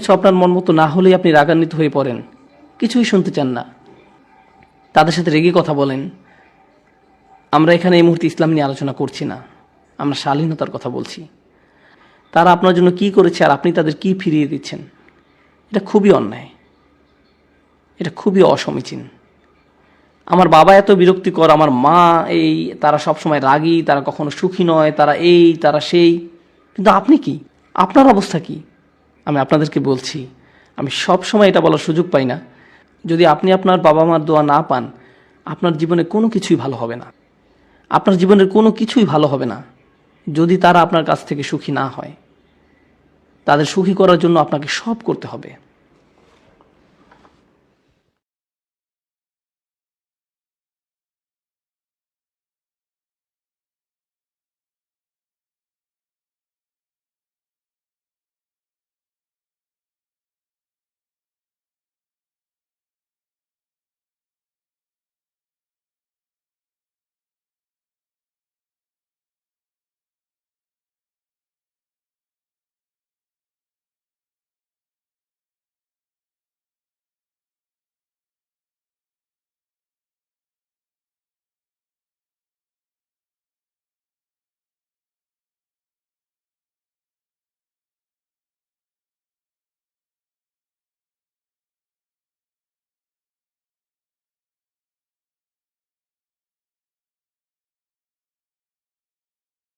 কিছু আপনার মন মতো না হলেই আপনি রাগান্বিত হয়ে পড়েন, কিছুই শুনতে চান না, তাদের সাথে রেগে কথা বলেন। আমরা এখানে এই মুহূর্তে ইসলাম নিয়ে আলোচনা করছি না, আমরা শালীনতার কথা বলছি। তারা আপনার জন্য কি করেছে আর আপনি তাদের কি ফিরিয়ে দিচ্ছেন, এটা খুবই অন্যায়, এটা খুবই অসমীচীন। আমার বাবা এত বিরক্তিকর, আমার মা এই, তারা সবসময় রাগী, তারা কখনো সুখী নয়, তারা এই তারা সেই। কিন্তু আপনি কি, আপনার অবস্থা কি? আমি আপনাদেরকে বলছি, আমি সব সময় এটা বলার সুযোগ পাই না, যদি আপনি আপনার বাবা মার দোয়া না পান, আপনার জীবনে কোনো কিছুই ভালো হবে না। আপনার জীবনের কোনো কিছুই ভালো হবে না যদি তারা আপনার কাছ থেকে সুখী না হয়। তাদের সুখী করার জন্য আপনাকে সব করতে হবে।